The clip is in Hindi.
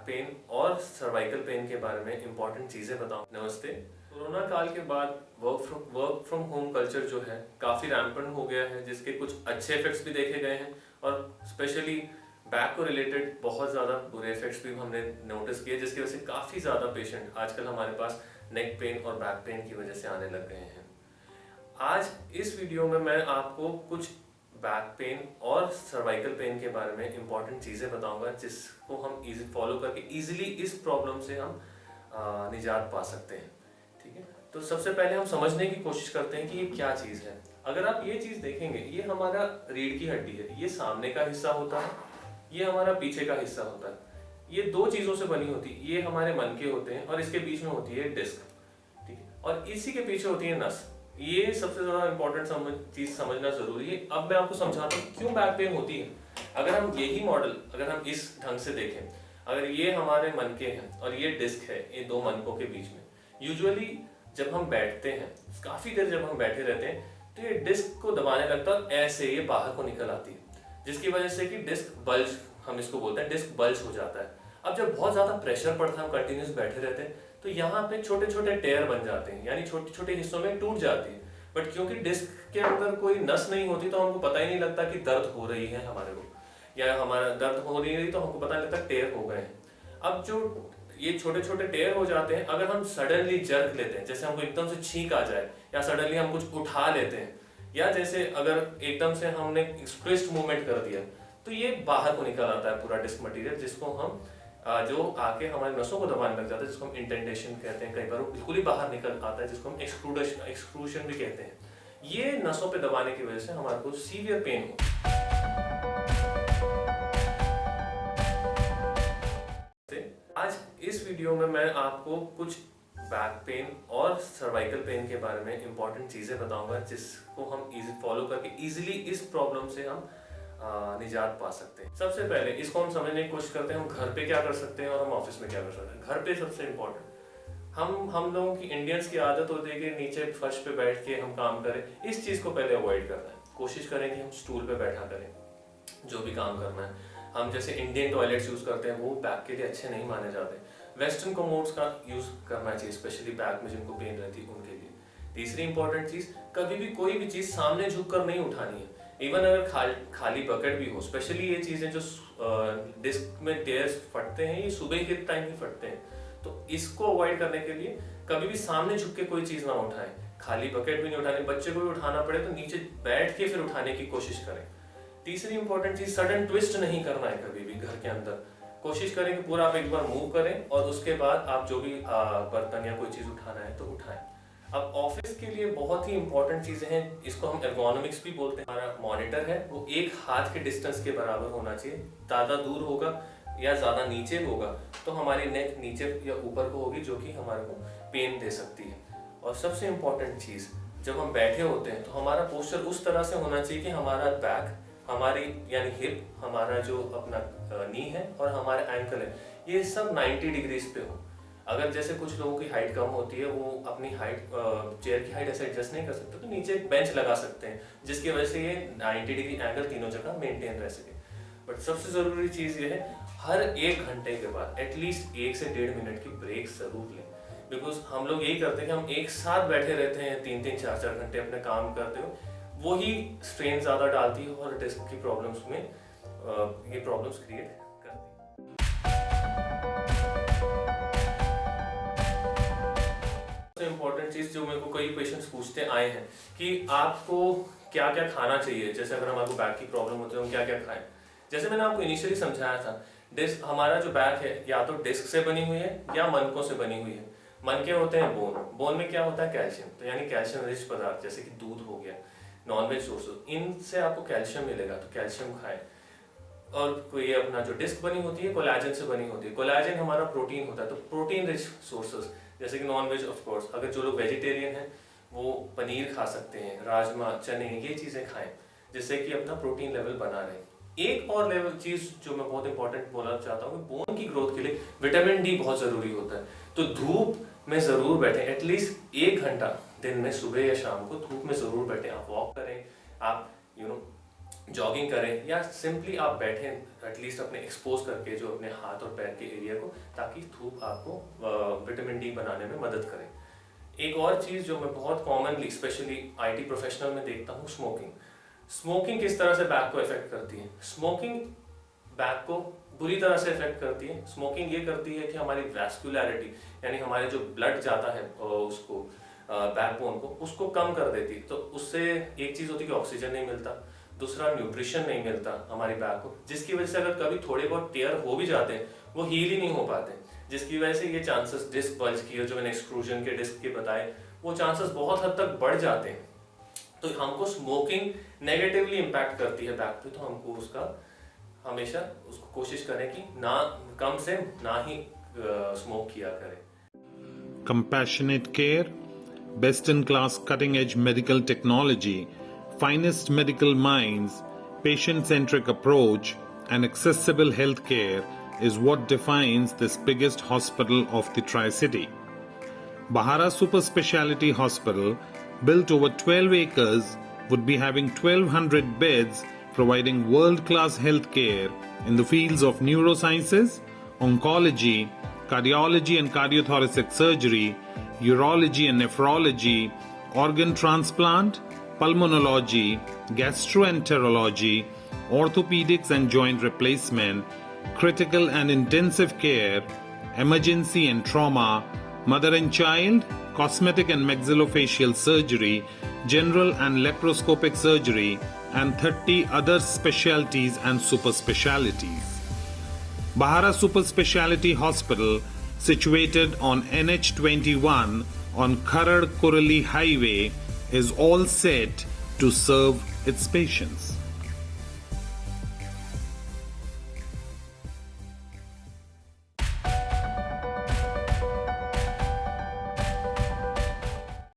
पेन और सर्वाइकल पेन के बारे में इंपॉर्टेंट चीज़ें बताऊं। नमस्ते। कोरोना काल के बाद वर्क फ्रॉम होम कल्चर जो है काफ़ी रैम्पेंट हो गया है, जिसके कुछ अच्छे इफेक्ट्स भी देखे गए हैं और स्पेशली बैक को रिलेटेड बहुत ज़्यादा बुरे इफेक्ट्स भी हमने नोटिस किए, जिसकी वजह से काफ़ी ज़्यादा पेशेंट आजकल हमारे पास नेक पेन और बैक पेन की वजह से आने लग गए हैं। आज इस वीडियो में मैं आपको कुछ बैक पेन और सर्वाइकल पेन के बारे में इंपॉर्टेंट चीज़ें बताऊंगा, जिसको हम इजी फॉलो करके इजीली इस प्रॉब्लम से हम निजात पा सकते हैं। ठीक है, तो सबसे पहले हम समझने की कोशिश करते हैं कि ये क्या चीज़ है। अगर आप ये चीज़ देखेंगे, ये हमारा रीढ़ की हड्डी है, ये सामने का हिस्सा होता है, ये हमारा पीछे का हिस्सा होता है। ये दो चीज़ों से बनी होती है, ये हमारे मन के होते हैं और इसके बीच में होती है डिस्क। ठीक है, और इसी के पीछे होती है नस। ये सबसे ज़्यादा इंपॉर्टेंट चीज़ समझना ज़रूरी है। अब मैं आपको समझाता हूँ क्यों बैक पेन होती है। अगर हम यही मॉडल अगर हम इस ढंग से देखें, अगर ये हमारे मन के हैं और ये डिस्क है, ये दो मनकों के बीच में, यूजुअली जब हम बैठते हैं, काफ़ी देर जब हम बैठे रहते हैं, तो ये डिस्क को दबाने लगता है और ऐसे ये बाहर को निकल आती है, जिसकी वजह से कि डिस्क बल्ज, हम इसको बोलते हैं, डिस्क बल्ज हो जाता है। अब जब बहुत ज़्यादा प्रेशर पड़ता है, हम कंटिन्यूस बैठे रहते हैं, तो यहाँ पे छोटे छोटे टेयर बन जाते हैं, यानी छोटे छोटे हिस्सों में टूट जाती है। बट क्योंकि डिस्क के अंदर कोई नस नहीं होती, तो हमको पता ही नहीं लगता कि दर्द हो रही है हमारे को, या हमारा दर्द हो नहीं रही, तो हमको पता नहीं लगता टेयर हो गए हैं। अब जो ये छोटे छोटे टेयर हो जाते हैं, अगर हम सडनली जर्क लेते हैं, जैसे हमको एकदम से छींक आ जाए, या सडनली हम कुछ उठा लेते हैं, या जैसे अगर एकदम से हमने ट्विस्ट मूवमेंट कर दिया, तो ये बाहर को निकल आता है पूरा डिस्क मटेरियल, जिसको हम जो आके हमारे नसों को दबाने लग जाता है, जिसको हम इंडेंटेशन कहते हैं। कई बार वो बिल्कुल ही बाहर निकल आता है, जिसको हम एक्सक्रूशन भी कहते हैं। ये नसों पे दबाने की वजह से हमारे को सीवियर पेन हो। आज इस वीडियो में मैं आपको कुछ बैक पेन और सर्वाइकल पेन के बारे में इंपॉर्टेंट चीज़ें बताऊंगा, जिसको हम इजी फॉलो करके इजीली इस प्रॉब्लम से हम निजात पा सकते हैं। सबसे पहले इसको हम समझने की कोशिश करते हैं, हम घर पे क्या कर सकते हैं और हम ऑफिस में क्या कर सकते हैं। घर पे सबसे इम्पोर्टेंट, हम लोगों की, इंडियंस की आदत होती है कि नीचे फर्श पे बैठ के हम काम करें। इस चीज़ को पहले अवॉइड करना है, कोशिश करें कि हम स्टूल पे बैठा करें जो भी काम करना है। हम जैसे इंडियन टॉयलेट्स यूज़ करते हैं, वो बैक के लिए अच्छे नहीं माने जाते। वेस्टर्न कमोड्स का यूज़ करना चाहिए, स्पेशली बैक में जिनको पेन रहती है उनके लिए। तीसरी इंपॉर्टेंट चीज़, कभी भी कोई भी चीज़ सामने झुक कर नहीं उठानी है। इवन अगर खाली बकेट भी हो, स्पेशली ये चीज़ें जो डिस्क में टेयर्स फटते हैं, ये सुबह के टाइम ही फटते हैं, तो इसको अवॉइड करने के लिए कभी भी सामने झुक के कोई चीज़ ना उठाएं। खाली बकेट भी नहीं उठानी, बच्चे को भी उठाना पड़े तो नीचे बैठ के फिर उठाने की कोशिश करें। तीसरी इंपॉर्टेंट चीज़, सडन ट्विस्ट नहीं करना है कभी भी घर के अंदर। कोशिश करें कि पूरा आप एक बार मूव करें और उसके बाद आप जो भी बर्तन या कोई चीज़ उठाना है तो उठाएं। अब ऑफिस के लिए बहुत ही इंपॉर्टेंट चीज़ें हैं, इसको हम एर्गोनॉमिक्स भी बोलते हैं। हमारा मॉनिटर है वो एक हाथ के डिस्टेंस के बराबर होना चाहिए। ज़्यादा दूर होगा या ज़्यादा नीचे होगा तो हमारी नेक नीचे या ऊपर को होगी, जो कि हमारे को पेन दे सकती है। और सबसे इम्पॉर्टेंट चीज़, जब हम बैठे होते हैं तो हमारा पोस्चर उस तरह से होना चाहिए कि हमारा बैक, हमारी यानी हिप, हमारा जो अपना नी है और हमारा एंकल है, ये सब 90 डिग्रीज पे हो। अगर जैसे कुछ लोगों की हाइट कम होती है, वो अपनी हाइट, चेयर की हाइट ऐसे एडजस्ट नहीं कर सकते, तो नीचे एक बेंच लगा सकते हैं, जिसकी वजह से ये 90 डिग्री एंगल तीनों जगह मेंटेन रह सके। बट सबसे ज़रूरी चीज़ ये है, हर 1 घंटे के बाद एटलीस्ट 1 से 1.5 मिनट की ब्रेक ज़रूर लें। बिकॉज हम लोग यही करते हैं कि हम एक साथ बैठे रहते हैं 3-3, 4-4 घंटे अपने काम करते हो, वही स्ट्रेन ज़्यादा डालती है और डिस्क की प्रॉब्लम्स में ये प्रॉब्लम्स क्रिएट करती है। इम्पोर्टेंट चीज़ जो मेरे को कई पेशेंट्स पूछते आए हैं कि आपको क्या क्या खाना चाहिए, जैसे अगर हमारे को बैक की प्रॉब्लम होती है हम क्या क्या खाएं। जैसे मैंने आपको इनिशियली समझाया था, डिस्क, हमारा जो बैक है या तो डिस्क से बनी हुई है या मनकों से बनी हुई है। मन के होते हैं बोन में क्या होता है, कैल्शियम, तो यानी कैल्शियम रिच पदार्थ जैसे कि दूध हो गया, नॉनवेज सोर्सेज, इनसे आपको कैल्शियम मिलेगा, तो कैल्शियम खाएं। और कोई अपना जो डिस्क बनी होती है कोलाजन से बनी होती है, कोलाजन हमारा प्रोटीन होता है, तो प्रोटीन रिच सोर्सेज जैसे कि नॉनवेज, ऑफ कोर्स अगर जो लोग वेजिटेरियन हैं वो पनीर खा सकते हैं, राजमा, चने, ये चीज़ें खाएं जिससे कि अपना प्रोटीन लेवल बना रहे। एक और लेवल चीज़ जो मैं बहुत इंपॉर्टेंट बोलना चाहता हूँ, बोन की ग्रोथ के लिए विटामिन डी बहुत ज़रूरी होता है, तो धूप में ज़रूर बैठें, एटलीस्ट 1 घंटा दिन में सुबह या शाम को धूप में ज़रूर बैठें। आप वॉक करें, आप जॉगिंग करें या सिंपली आप बैठें एटलीस्ट अपने एक्सपोज करके जो अपने हाथ और पैर के एरिया को, ताकि धूप आपको विटामिन डी बनाने में मदद करे। एक और चीज़ जो मैं बहुत कॉमनली स्पेशली आईटी प्रोफेशनल में देखता हूँ, स्मोकिंग। स्मोकिंग किस तरह से बैक को इफेक्ट करती है? स्मोकिंग बैक को बुरी तरह से इफेक्ट करती है। स्मोकिंग ये करती है कि हमारी वैस्कुलैरिटी, यानी हमारे जो ब्लड जाता है उसको बैकबोन को, उसको कम कर देती है। तो उससे एक चीज़ होती है कि ऑक्सीजन नहीं मिलता, दूसरा न्यूट्रिशन नहीं मिलता हमारी बैक को, जिसकी वजह से अगर कभी थोड़े बहुत टेयर हो भी जाते हैं वो हील ही नहीं हो पाते, जिसकी वजह से ये चांसेस डिस्क बल्ज की, जो मैंने एक्सट्रूजन के डिस्क के बताए, वो चांसेस बहुत हद तक बढ़ जाते हैं। तो हमको स्मोकिंग नेगेटिवली इम्पैक्ट करती है बैक पे, तो हमको उसका हमेशा उसको कोशिश करें कि ना कम से ना ही स्मोक किया करें। Compassionate care, best-in-class cutting-edge medical technology, finest medical minds, patient-centric approach, and accessible healthcare is what defines this biggest hospital of the Tri-City. Bahara Super Speciality Hospital, built over 12 acres, would be having 1,200 beds providing world-class healthcare in the fields of neurosciences, oncology, cardiology and cardiothoracic surgery, urology and nephrology, organ transplant, pulmonology, gastroenterology, orthopedics and joint replacement, critical and intensive care, emergency and trauma, mother and child, cosmetic and maxillofacial surgery, general and laparoscopic surgery, and 30 other specialties and super specialities. Bahara Super Speciality Hospital, situated on NH21 on Kharad Kurali Highway, is all set to serve its patients.